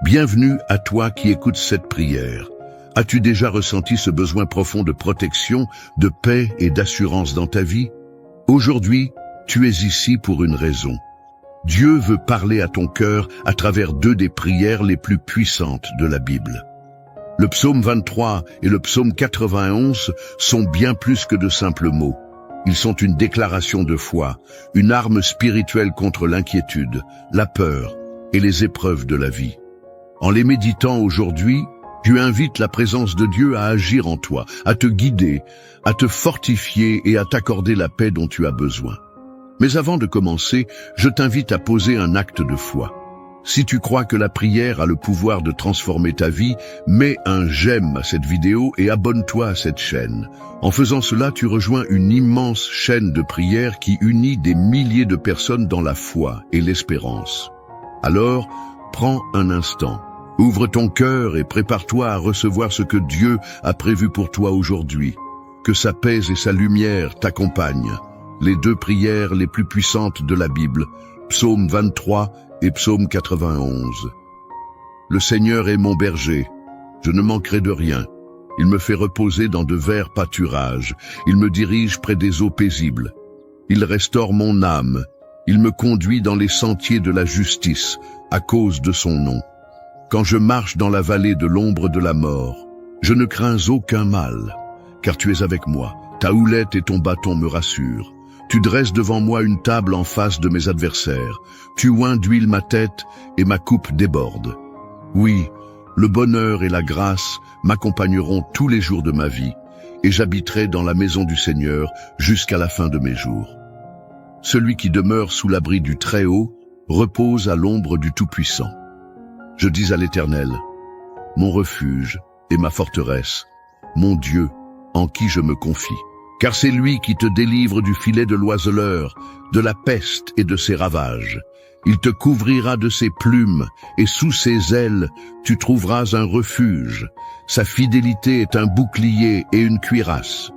Bienvenue à toi qui écoutes cette prière. As-tu déjà ressenti ce besoin profond de protection, de paix et d'assurance dans ta vie? Aujourd'hui, tu es ici pour une raison. Dieu veut parler à ton cœur à travers deux des prières les plus puissantes de la Bible. Le psaume 23 et le psaume 91 sont bien plus que de simples mots. Ils sont une déclaration de foi, une arme spirituelle contre l'inquiétude, la peur et les épreuves de la vie. En les méditant aujourd'hui, tu invites la présence de Dieu à agir en toi, à te guider, à te fortifier et à t'accorder la paix dont tu as besoin. Mais avant de commencer, je t'invite à poser un acte de foi. Si tu crois que la prière a le pouvoir de transformer ta vie, mets un j'aime à cette vidéo et abonne-toi à cette chaîne. En faisant cela, tu rejoins une immense chaîne de prières qui unit des milliers de personnes dans la foi et l'espérance. Alors, prends un instant. Ouvre ton cœur et prépare-toi à recevoir ce que Dieu a prévu pour toi aujourd'hui. Que sa paix et sa lumière t'accompagnent. Les deux prières les plus puissantes de la Bible, psaume 23 et psaume 91. Le Seigneur est mon berger, je ne manquerai de rien. Il me fait reposer dans de verts pâturages, il me dirige près des eaux paisibles. Il restaure mon âme, il me conduit dans les sentiers de la justice, à cause de son nom. Quand je marche dans la vallée de l'ombre de la mort, je ne crains aucun mal, car tu es avec moi, ta houlette et ton bâton me rassurent. Tu dresses devant moi une table en face de mes adversaires. Tu oins d'huile ma tête et ma coupe déborde. Oui, le bonheur et la grâce m'accompagneront tous les jours de ma vie, et j'habiterai dans la maison du Seigneur jusqu'à la fin de mes jours. Celui qui demeure sous l'abri du Très-Haut repose à l'ombre du Tout-Puissant. Je dis à l'Éternel, mon refuge et ma forteresse, mon Dieu en qui je me confie. Car c'est lui qui te délivre du filet de l'oiseleur, de la peste et de ses ravages. Il te couvrira de ses plumes, et sous ses ailes, tu trouveras un refuge. Sa fidélité est un bouclier et une cuirasse.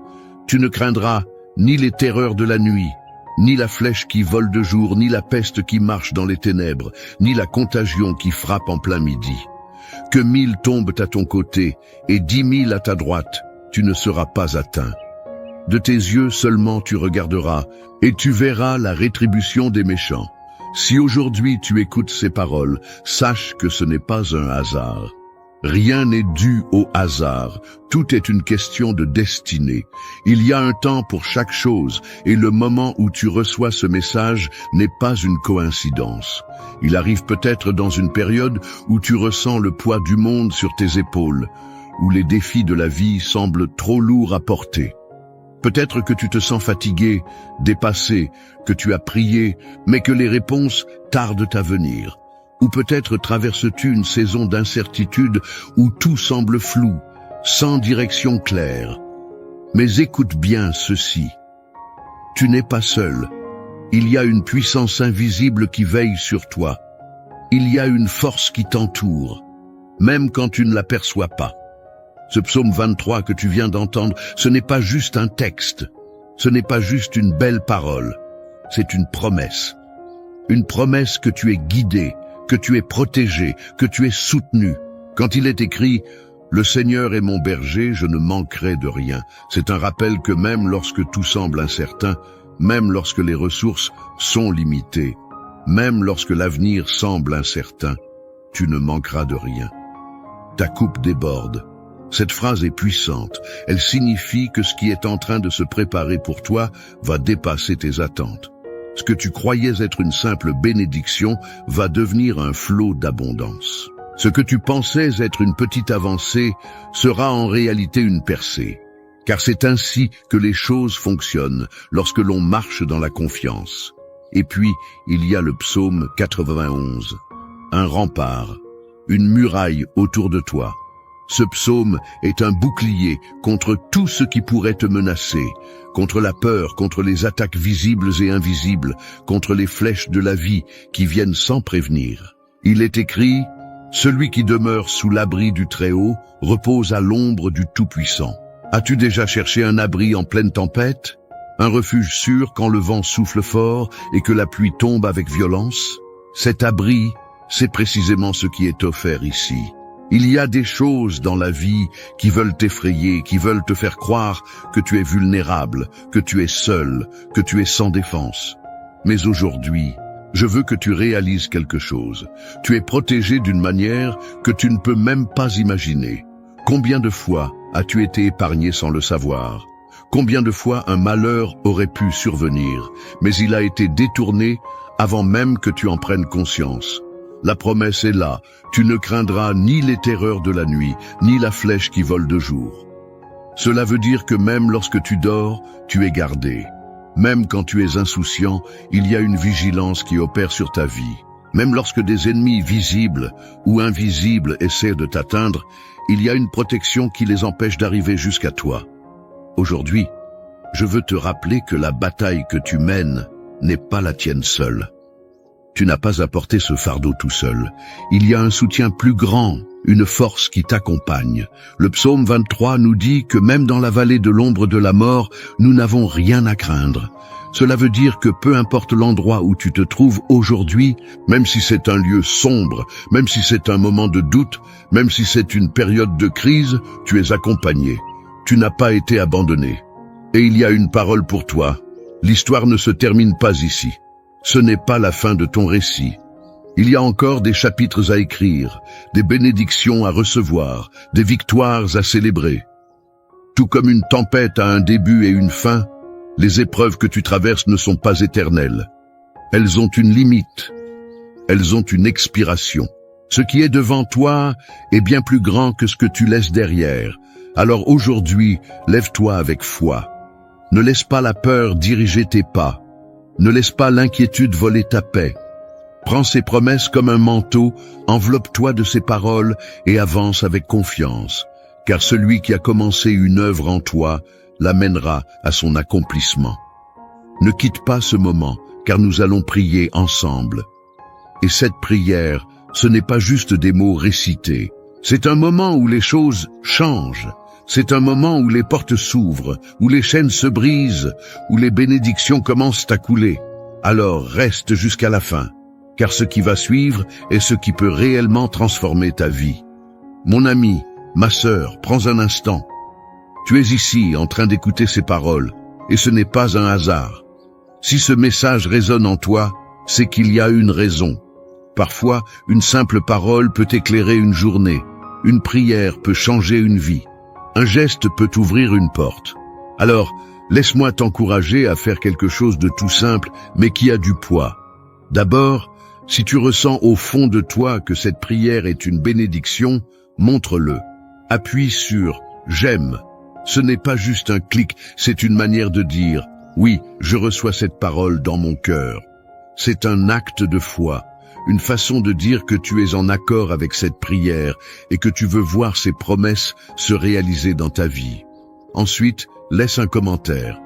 Tu ne craindras ni les terreurs de la nuit, ni la flèche qui vole de jour, ni la peste qui marche dans les ténèbres, ni la contagion qui frappe en plein midi. Que 1000 tombent à ton côté, et 10 000 à ta droite, tu ne seras pas atteint. De tes yeux seulement tu regarderas, et tu verras la rétribution des méchants. Si aujourd'hui tu écoutes ces paroles, sache que ce n'est pas un hasard. Rien n'est dû au hasard, tout est une question de destinée. Il y a un temps pour chaque chose, et le moment où tu reçois ce message n'est pas une coïncidence. Il arrive peut-être dans une période où tu ressens le poids du monde sur tes épaules, où les défis de la vie semblent trop lourds à porter. Peut-être que tu te sens fatigué, dépassé, que tu as prié, mais que les réponses tardent à venir. Ou peut-être traverses-tu une saison d'incertitude où tout semble flou, sans direction claire. Mais écoute bien ceci. Tu n'es pas seul. Il y a une puissance invisible qui veille sur toi. Il y a une force qui t'entoure, même quand tu ne l'aperçois pas. Ce psaume 23 que tu viens d'entendre, ce n'est pas juste un texte, ce n'est pas juste une belle parole, c'est une promesse. Une promesse que tu es guidé, que tu es protégé, que tu es soutenu. Quand il est écrit « Le Seigneur est mon berger, je ne manquerai de rien », c'est un rappel que même lorsque tout semble incertain, même lorsque les ressources sont limitées, même lorsque l'avenir semble incertain, tu ne manqueras de rien. Ta coupe déborde. Cette phrase est puissante. Elle signifie que ce qui est en train de se préparer pour toi va dépasser tes attentes. Ce que tu croyais être une simple bénédiction va devenir un flot d'abondance. Ce que tu pensais être une petite avancée sera en réalité une percée. Car c'est ainsi que les choses fonctionnent lorsque l'on marche dans la confiance. Et puis, il y a le psaume 91. Un rempart, une muraille autour de toi. Ce psaume est un bouclier contre tout ce qui pourrait te menacer, contre la peur, contre les attaques visibles et invisibles, contre les flèches de la vie qui viennent sans prévenir. Il est écrit « Celui qui demeure sous l'abri du Très-Haut repose à l'ombre du Tout-Puissant ». As-tu déjà cherché un abri en pleine tempête? Un refuge sûr quand le vent souffle fort et que la pluie tombe avec violence? Cet abri, C'est précisément ce qui est offert ici. Il y a des choses dans la vie qui veulent t'effrayer, qui veulent te faire croire que tu es vulnérable, que tu es seul, que tu es sans défense. Mais aujourd'hui, je veux que tu réalises quelque chose. Tu es protégé d'une manière que tu ne peux même pas imaginer. Combien de fois as-tu été épargné sans le savoir? Combien de fois un malheur aurait pu survenir, mais il a été détourné avant même que tu en prennes conscience? La promesse est là, tu ne craindras ni les terreurs de la nuit, ni la flèche qui vole de jour. Cela veut dire que même lorsque tu dors, tu es gardé. Même quand tu es insouciant, il y a une vigilance qui opère sur ta vie. Même lorsque des ennemis visibles ou invisibles essaient de t'atteindre, il y a une protection qui les empêche d'arriver jusqu'à toi. Aujourd'hui, je veux te rappeler que la bataille que tu mènes n'est pas la tienne seule. Tu n'as pas à porter ce fardeau tout seul. Il y a un soutien plus grand, une force qui t'accompagne. Le psaume 23 nous dit que même dans la vallée de l'ombre de la mort, nous n'avons rien à craindre. Cela veut dire que peu importe l'endroit où tu te trouves aujourd'hui, même si c'est un lieu sombre, même si c'est un moment de doute, même si c'est une période de crise, tu es accompagné. Tu n'as pas été abandonné. Et il y a une parole pour toi. L'histoire ne se termine pas ici. Ce n'est pas la fin de ton récit. Il y a encore des chapitres à écrire, des bénédictions à recevoir, des victoires à célébrer. Tout comme une tempête a un début et une fin, les épreuves que tu traverses ne sont pas éternelles. Elles ont une limite. Elles ont une expiration. Ce qui est devant toi est bien plus grand que ce que tu laisses derrière. Alors aujourd'hui, lève-toi avec foi. Ne laisse pas la peur diriger tes pas. Ne laisse pas l'inquiétude voler ta paix. Prends ces promesses comme un manteau, enveloppe-toi de ces paroles et avance avec confiance, car celui qui a commencé une œuvre en toi l'amènera à son accomplissement. Ne quitte pas ce moment, car nous allons prier ensemble. Et cette prière, ce n'est pas juste des mots récités. C'est un moment où les choses changent. C'est un moment où les portes s'ouvrent, où les chaînes se brisent, où les bénédictions commencent à couler. Alors reste jusqu'à la fin, car ce qui va suivre est ce qui peut réellement transformer ta vie. Mon ami, ma sœur, prends un instant. Tu es ici en train d'écouter ces paroles, et ce n'est pas un hasard. Si ce message résonne en toi, c'est qu'il y a une raison. Parfois, une simple parole peut éclairer une journée. Une prière peut changer une vie. Un geste peut ouvrir une porte. Alors, laisse-moi t'encourager à faire quelque chose de tout simple, mais qui a du poids. D'abord, si tu ressens au fond de toi que cette prière est une bénédiction, montre-le. Appuie sur « J'aime ». Ce n'est pas juste un clic, c'est une manière de dire « Oui, je reçois cette parole dans mon cœur ». C'est un acte de foi. Une façon de dire que tu es en accord avec cette prière et que tu veux voir ces promesses se réaliser dans ta vie. Ensuite, laisse un commentaire.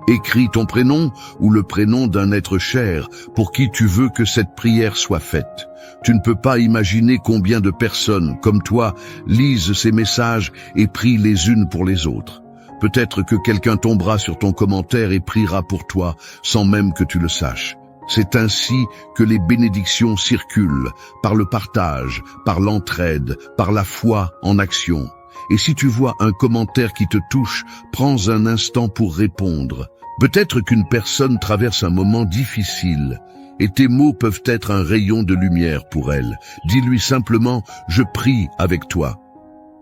Écris ton prénom ou le prénom d'un être cher pour qui tu veux que cette prière soit faite. Tu ne peux pas imaginer combien de personnes, comme toi, lisent ces messages et prient les unes pour les autres. Peut-être que quelqu'un tombera sur ton commentaire et priera pour toi sans même que tu le saches. C'est ainsi que les bénédictions circulent, par le partage, par l'entraide, par la foi en action. Et si tu vois un commentaire qui te touche, prends un instant pour répondre. Peut-être qu'une personne traverse un moment difficile, et tes mots peuvent être un rayon de lumière pour elle. Dis-lui simplement « Je prie avec toi »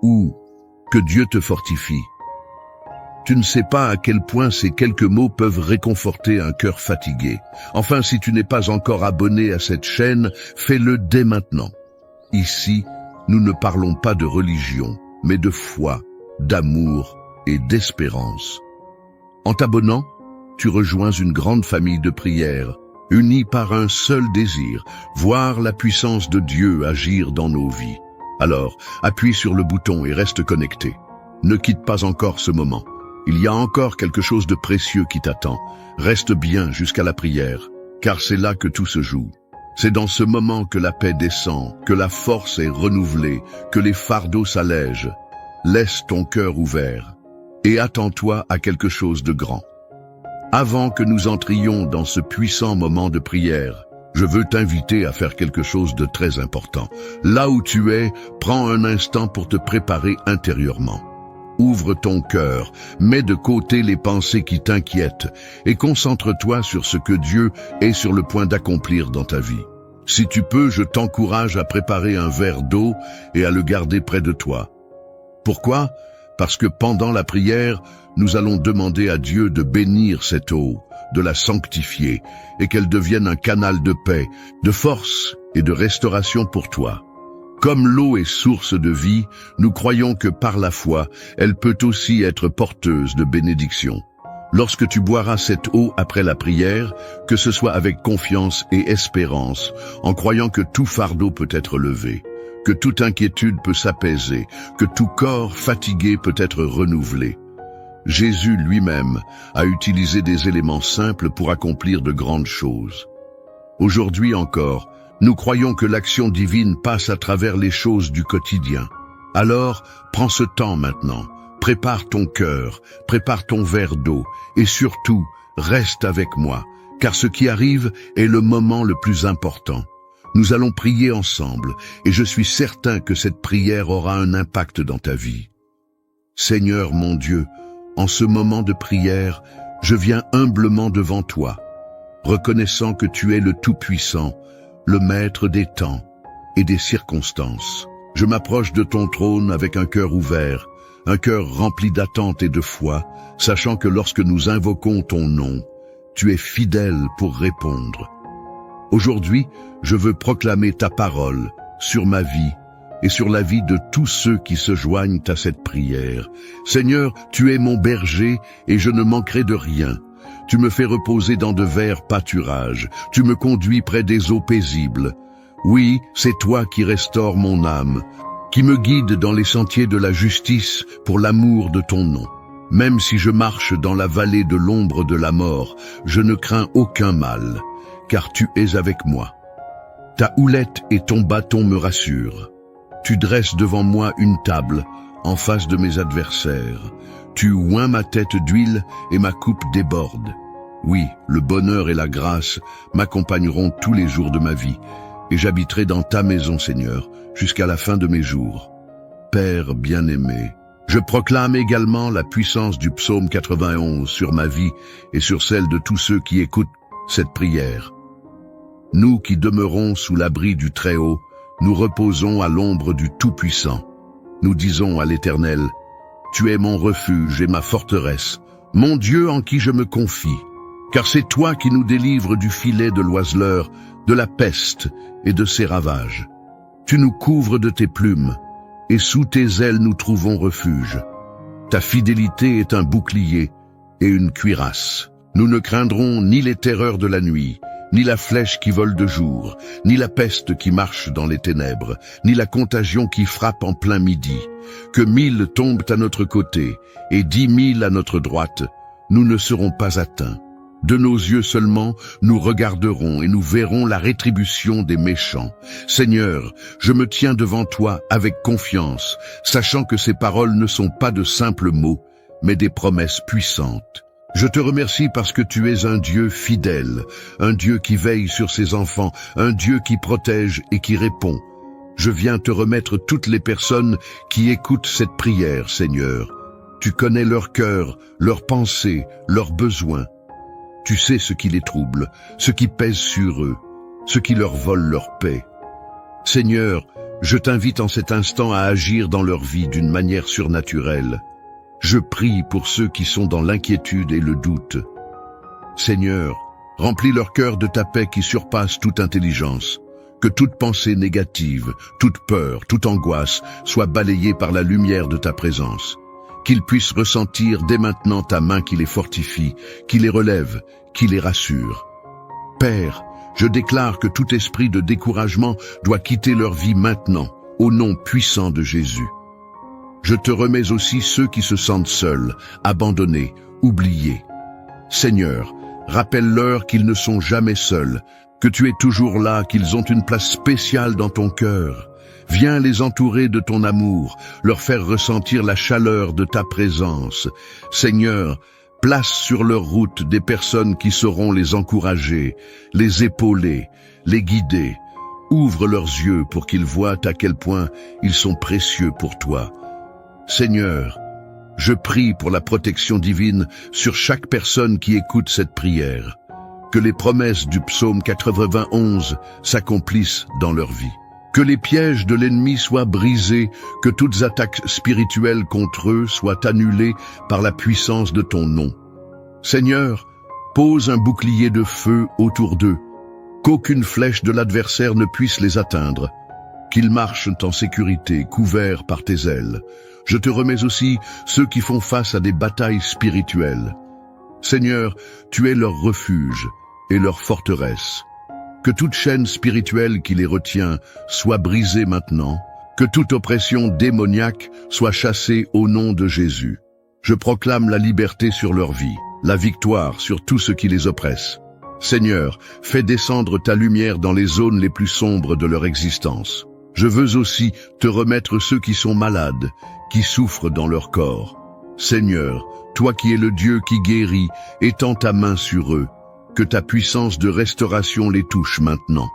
ou « Que Dieu te fortifie ». Tu ne sais pas à quel point ces quelques mots peuvent réconforter un cœur fatigué. Enfin, si tu n'es pas encore abonné à cette chaîne, fais-le dès maintenant. Ici, nous ne parlons pas de religion, mais de foi, d'amour et d'espérance. En t'abonnant, tu rejoins une grande famille de prières, unie par un seul désir, voir la puissance de Dieu agir dans nos vies. Alors, appuie sur le bouton et reste connecté. Ne quitte pas encore ce moment. Il y a encore quelque chose de précieux qui t'attend. Reste bien jusqu'à la prière, car c'est là que tout se joue. C'est dans ce moment que la paix descend, que la force est renouvelée, que les fardeaux s'allègent. Laisse ton cœur ouvert et attends-toi à quelque chose de grand. Avant que nous entrions dans ce puissant moment de prière, Je veux t'inviter à faire quelque chose de très important. Là où tu es, prends un instant pour te préparer intérieurement. Ouvre ton cœur, mets de côté les pensées qui t'inquiètent et concentre-toi sur ce que Dieu est sur le point d'accomplir dans ta vie. Si tu peux, je t'encourage à préparer un verre d'eau et à le garder près de toi. Pourquoi? Parce que pendant la prière, nous allons demander à Dieu de bénir cette eau, de la sanctifier et qu'elle devienne un canal de paix, de force et de restauration pour toi. Comme l'eau est source de vie, nous croyons que par la foi, elle peut aussi être porteuse de bénédiction. Lorsque tu boiras cette eau après la prière, que ce soit avec confiance et espérance, en croyant que tout fardeau peut être levé, que toute inquiétude peut s'apaiser, que tout corps fatigué peut être renouvelé. Jésus lui-même a utilisé des éléments simples pour accomplir de grandes choses. Aujourd'hui encore, nous croyons que l'action divine passe à travers les choses du quotidien. Alors, prends ce temps maintenant, prépare ton cœur, prépare ton verre d'eau et surtout, reste avec moi, car ce qui arrive est le moment le plus important. Nous allons prier ensemble et je suis certain que cette prière aura un impact dans ta vie. Seigneur mon Dieu, en ce moment de prière, je viens humblement devant toi, reconnaissant que tu es le Tout-Puissant, le Maître des temps et des circonstances. Je m'approche de ton trône avec un cœur ouvert, un cœur rempli d'attente et de foi, sachant que lorsque nous invoquons ton nom, tu es fidèle pour répondre. Aujourd'hui, je veux proclamer ta parole sur ma vie et sur la vie de tous ceux qui se joignent à cette prière. Seigneur, tu es mon berger et je ne manquerai de rien. Tu me fais reposer dans de verts pâturages. Tu me conduis près des eaux paisibles. Oui, c'est toi qui restaures mon âme, qui me guide dans les sentiers de la justice pour l'amour de ton nom. Même si je marche dans la vallée de l'ombre de la mort, je ne crains aucun mal, car tu es avec moi. Ta houlette et ton bâton me rassurent. Tu dresses devant moi une table en face de mes adversaires. Tu oins ma tête d'huile et ma coupe déborde. Oui, le bonheur et la grâce m'accompagneront tous les jours de ma vie, et j'habiterai dans ta maison, Seigneur, jusqu'à la fin de mes jours. Père bien-aimé, je proclame également la puissance du psaume 91 sur ma vie et sur celle de tous ceux qui écoutent cette prière. Nous qui demeurons sous l'abri du Très-Haut, nous reposons à l'ombre du Tout-Puissant. Nous disons à l'Éternel, « Tu es mon refuge et ma forteresse, mon Dieu en qui je me confie, car c'est toi qui nous délivres du filet de l'oiseleur, de la peste et de ses ravages. Tu nous couvres de tes plumes, et sous tes ailes nous trouvons refuge. Ta fidélité est un bouclier et une cuirasse. Nous ne craindrons ni les terreurs de la nuit, ni la flèche qui vole de jour, ni la peste qui marche dans les ténèbres, ni la contagion qui frappe en plein midi. Que 1000 tombent à notre côté et 10 000 à notre droite, nous ne serons pas atteints. De nos yeux seulement, nous regarderons et nous verrons la rétribution des méchants. Seigneur, je me tiens devant toi avec confiance, sachant que ces paroles ne sont pas de simples mots, mais des promesses puissantes. Je te remercie parce que tu es un Dieu fidèle, un Dieu qui veille sur ses enfants, un Dieu qui protège et qui répond. Je viens te remettre toutes les personnes qui écoutent cette prière, Seigneur. Tu connais leur cœur, leurs pensées, leurs besoins. Tu sais ce qui les trouble, ce qui pèse sur eux, ce qui leur vole leur paix. Seigneur, je t'invite en cet instant à agir dans leur vie d'une manière surnaturelle. Je prie pour ceux qui sont dans l'inquiétude et le doute. Seigneur, remplis leur cœur de ta paix qui surpasse toute intelligence. Que toute pensée négative, toute peur, toute angoisse soit balayée par la lumière de ta présence. Qu'ils puissent ressentir dès maintenant ta main qui les fortifie, qui les relève, qui les rassure. Père, je déclare que tout esprit de découragement doit quitter leur vie maintenant, au nom puissant de Jésus. Je te remets aussi ceux qui se sentent seuls, abandonnés, oubliés. Seigneur, rappelle-leur qu'ils ne sont jamais seuls, que tu es toujours là, qu'ils ont une place spéciale dans ton cœur. Viens les entourer de ton amour, leur faire ressentir la chaleur de ta présence. Seigneur, Place sur leur route des personnes qui sauront les encourager, les épauler, les guider. Ouvre leurs yeux pour qu'ils voient à quel point ils sont précieux pour toi. Seigneur, je prie pour la protection divine sur chaque personne qui écoute cette prière. Que les promesses du psaume 91 s'accomplissent dans leur vie. Que les pièges de l'ennemi soient brisés, que toutes attaques spirituelles contre eux soient annulées par la puissance de ton nom. Seigneur, pose un bouclier de feu autour d'eux, qu'aucune flèche de l'adversaire ne puisse les atteindre, qu'ils marchent en sécurité, couverts par tes ailes. Je te remets aussi ceux qui font face à des batailles spirituelles. Seigneur, tu es leur refuge et leur forteresse. Que toute chaîne spirituelle qui les retient soit brisée maintenant, que toute oppression démoniaque soit chassée au nom de Jésus. Je proclame la liberté sur leur vie, la victoire sur tout ce qui les oppresse. Seigneur, fais descendre ta lumière dans les zones les plus sombres de leur existence. Je veux aussi te remettre ceux qui sont malades, qui souffrent dans leur corps. Seigneur, toi qui es le Dieu qui guérit, étends ta main sur eux. Que ta puissance de restauration les touche maintenant.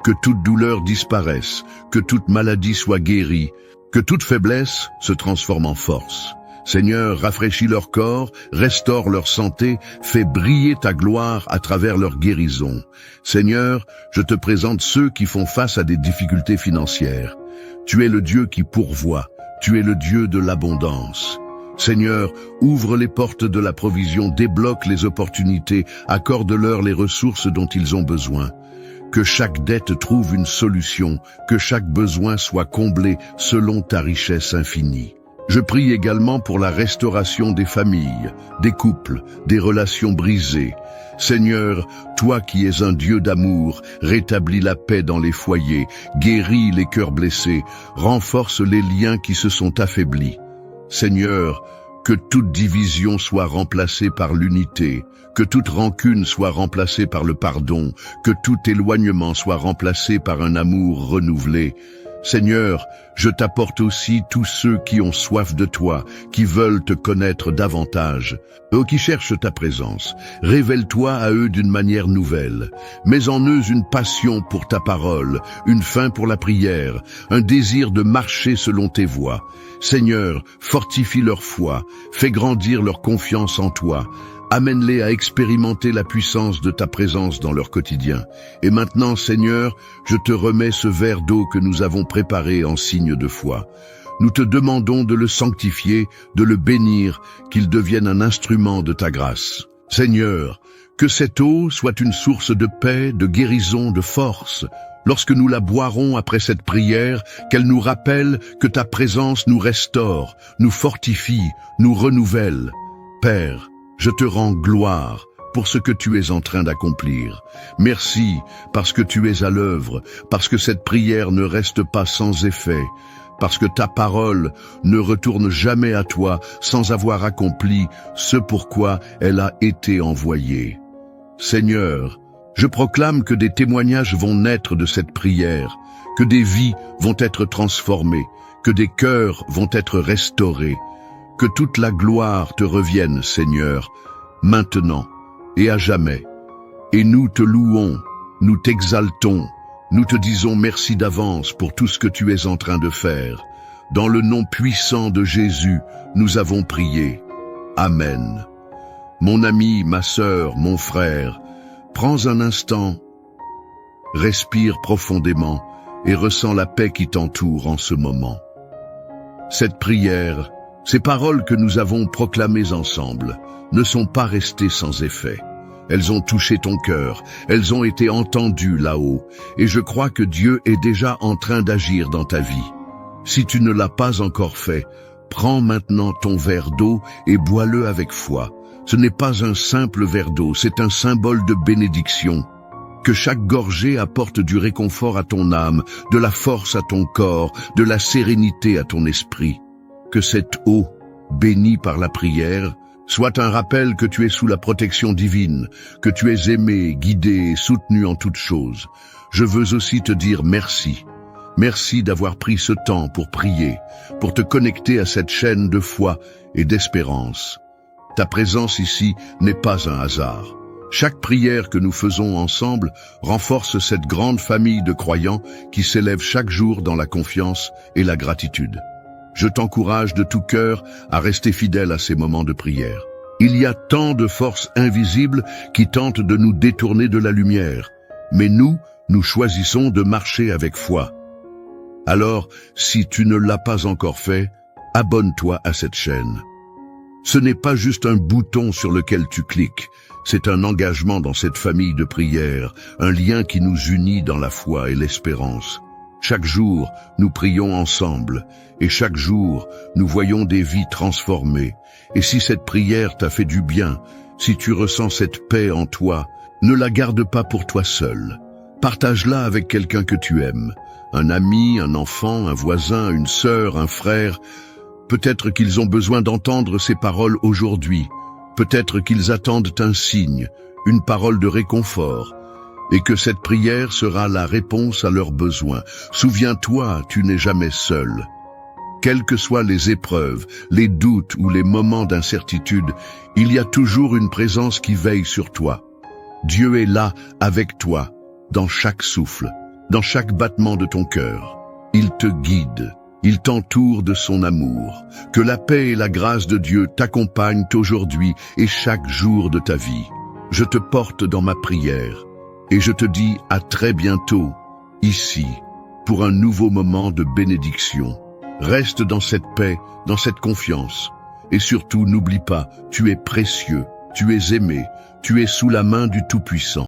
Que toute douleur disparaisse, que toute maladie soit guérie, que toute faiblesse se transforme en force. Seigneur, rafraîchis leur corps, restaure leur santé, fais briller ta gloire à travers leur guérison. Seigneur, je te présente ceux qui font face à des difficultés financières. Tu es le Dieu qui pourvoit, tu es le Dieu de l'abondance. Seigneur, ouvre les portes de la provision, débloque les opportunités, accorde-leur les ressources dont ils ont besoin. Que chaque dette trouve une solution, que chaque besoin soit comblé selon ta richesse infinie. Je prie également pour la restauration des familles, des couples, des relations brisées. Seigneur, toi qui es un Dieu d'amour, rétablis la paix dans les foyers, guéris les cœurs blessés, renforce les liens qui se sont affaiblis. Seigneur, que toute division soit remplacée par l'unité, que toute rancune soit remplacée par le pardon, que tout éloignement soit remplacé par un amour renouvelé. Seigneur, je t'apporte aussi tous ceux qui ont soif de toi, qui veulent te connaître davantage, eux qui cherchent ta présence. Révèle-toi à eux d'une manière nouvelle. Mets en eux une passion pour ta parole, une faim pour la prière, un désir de marcher selon tes voies. Seigneur, fortifie leur foi, fais grandir leur confiance en toi. Amène-les à expérimenter la puissance de ta présence dans leur quotidien. Et maintenant, Seigneur, je te remets ce verre d'eau que nous avons préparé en signe de foi. Nous te demandons de le sanctifier, de le bénir, qu'il devienne un instrument de ta grâce. Seigneur, que cette eau soit une source de paix, de guérison, de force. Lorsque nous la boirons après cette prière, qu'elle nous rappelle que ta présence nous restaure, nous fortifie, nous renouvelle. Père, je te rends gloire pour ce que tu es en train d'accomplir. Merci parce que tu es à l'œuvre, parce que cette prière ne reste pas sans effet, parce que ta parole ne retourne jamais à toi sans avoir accompli ce pourquoi elle a été envoyée. Seigneur, je proclame que des témoignages vont naître de cette prière, que des vies vont être transformées, que des cœurs vont être restaurés. Que toute la gloire te revienne, Seigneur, maintenant et à jamais. Et nous te louons, nous t'exaltons, nous te disons merci d'avance pour tout ce que tu es en train de faire. Dans le nom puissant de Jésus, nous avons prié. Amen. Mon ami, ma sœur, mon frère, prends un instant, respire profondément et ressens la paix qui t'entoure en ce moment. Cette prière, ces paroles que nous avons proclamées ensemble ne sont pas restées sans effet. Elles ont touché ton cœur, elles ont été entendues là-haut, et je crois que Dieu est déjà en train d'agir dans ta vie. Si tu ne l'as pas encore fait, prends maintenant ton verre d'eau et bois-le avec foi. Ce n'est pas un simple verre d'eau, c'est un symbole de bénédiction. Que chaque gorgée apporte du réconfort à ton âme, de la force à ton corps, de la sérénité à ton esprit. Que cette eau, bénie par la prière, soit un rappel que tu es sous la protection divine, que tu es aimé, guidé et soutenu en toutes choses. Je veux aussi te dire merci. Merci d'avoir pris ce temps pour prier, pour te connecter à cette chaîne de foi et d'espérance. Ta présence ici n'est pas un hasard. Chaque prière que nous faisons ensemble renforce cette grande famille de croyants qui s'élèvent chaque jour dans la confiance et la gratitude. Je t'encourage de tout cœur à rester fidèle à ces moments de prière. Il y a tant de forces invisibles qui tentent de nous détourner de la lumière, mais nous choisissons de marcher avec foi. Alors, si tu ne l'as pas encore fait, abonne-toi à cette chaîne. Ce n'est pas juste un bouton sur lequel tu cliques, c'est un engagement dans cette famille de prière, un lien qui nous unit dans la foi et l'espérance. Chaque jour, nous prions ensemble, et chaque jour, nous voyons des vies transformées. Et si cette prière t'a fait du bien, si tu ressens cette paix en toi, ne la garde pas pour toi seul. Partage-la avec quelqu'un que tu aimes, un ami, un enfant, un voisin, une sœur, un frère. Peut-être qu'ils ont besoin d'entendre ces paroles aujourd'hui. Peut-être qu'ils attendent un signe, une parole de réconfort, et que cette prière sera la réponse à leurs besoins. Souviens-toi, tu n'es jamais seul. Quelles que soient les épreuves, les doutes ou les moments d'incertitude, il y a toujours une présence qui veille sur toi. Dieu est là avec toi, dans chaque souffle, dans chaque battement de ton cœur. Il te guide. Il t'entoure de son amour. Que la paix et la grâce de Dieu t'accompagnent aujourd'hui et chaque jour de ta vie. Je te porte dans ma prière et je te dis à très bientôt, ici, pour un nouveau moment de bénédiction. Reste dans cette paix, dans cette confiance. Et surtout, n'oublie pas, tu es précieux, tu es aimé, tu es sous la main du Tout-Puissant.